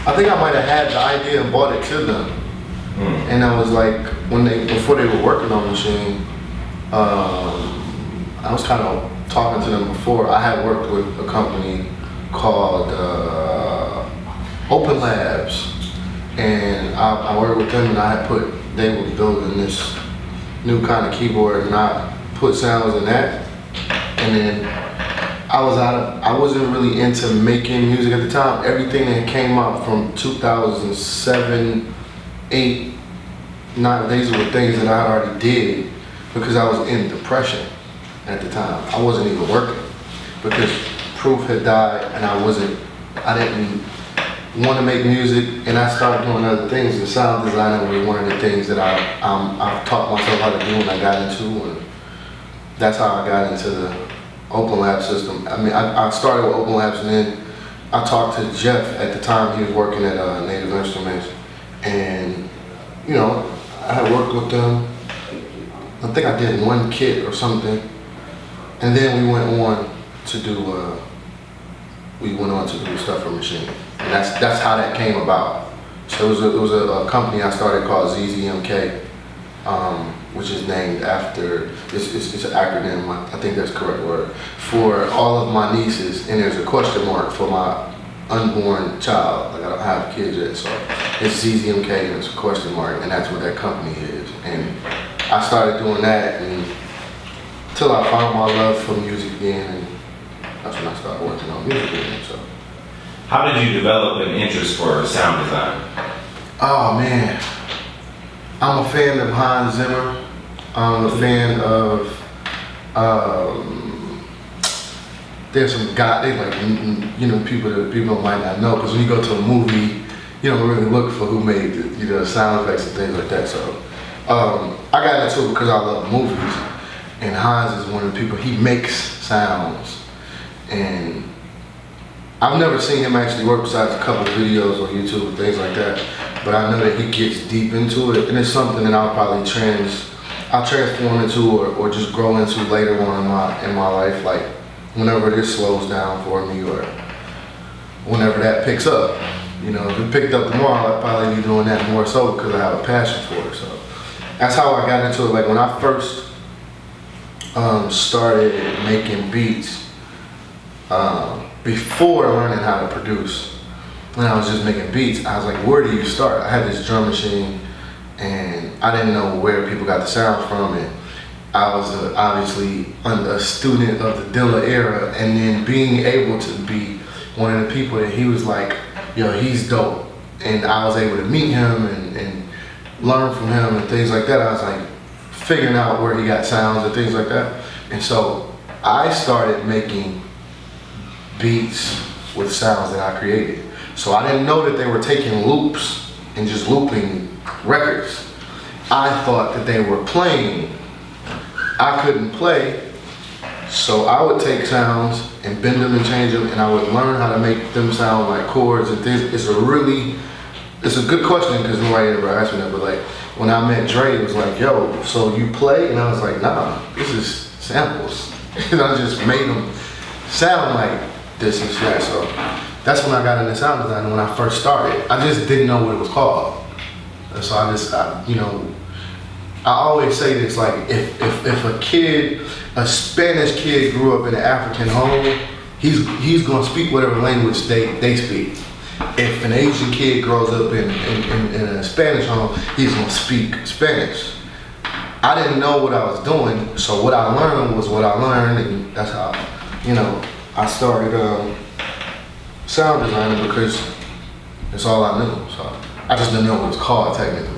I think I might have had the idea and bought it to them. And I was like, before they were working on the machine, I was kind of talking to them before. I had worked with a company called Open Labs, and I worked with them, and they were building this new kind of keyboard, and I put sounds in that, and then I wasn't really into making music at the time. Everything that came out from 2007, 8, 9, these were things that I already did because I was in depression at the time. I wasn't even working because Proof had died, and I didn't want to make music, and I started doing other things, and sound design was one of the things that I taught myself how to do and I got into, and that's how I got into the Open Lab system. I mean, I started with Open Labs, and then I talked to Jeff at the time. He was working at Native Instruments, and you know, I had worked with them. I think I did one kit or something, and then we went on to do stuff for Machine, and that's how that came about. So it was a company I started called ZZMK, which is named after, it's an acronym, I think that's the correct word, for all of my nieces, and there's a question mark for my unborn child. Like, I don't have kids yet, so it's ZZMK and it's a question mark, and that's what that company is. And I started doing that until I found my love for music again, and that's when I started working on music again. So, how did you develop an interest for sound design? Oh man, I'm a fan of Hans Zimmer. I'm a fan of, there's some guy, they like, you know, people that people might not know, because when you go to a movie, you don't really look for who made the, you know, sound effects and things like that. So I got into it because I love movies, and Hans is one of the people, he makes sounds, and I've never seen him actually work besides a couple of videos on YouTube and things like that, but I know that he gets deep into it, and it's something that I'll probably transform into or just grow into later on in my life, like whenever this slows down for me or whenever that picks up. You know, if it picked up tomorrow, I'd probably be doing that more so because I have a passion for it. So that's how I got into it. Like when I first started making beats, before learning how to produce, when I was just making beats, I was like, where do you start? I had this drum machine, and I didn't know where people got the sounds from, and I was obviously a student of the Dilla era, and then being able to be one of the people that he was like, yo, he's dope, and I was able to meet him and learn from him and things like that. I was like figuring out where he got sounds and things like that, and so I started making beats with sounds that I created. So I didn't know that they were taking loops and just looping records. I thought that they were playing. I couldn't play, so I would take sounds and bend them and change them, and I would learn how to make them sound like chords and things. It's a good question, because nobody ever asked me that, but like when I met Dre, it was like, yo, so you play? And I was like, nah, this is samples. And I just made them sound like this and shit. So that's when I got into sound design. When I first started, I just didn't know what it was called. And so I always say this, like if a Spanish kid grew up in an African home, he's gonna speak whatever language they speak. If an Asian kid grows up in a Spanish home, he's gonna speak Spanish. I didn't know what I was doing, so what I learned was what I learned, and that's how, you know, I started sound designing, because it's all I knew. So I just didn't know what it was called technically.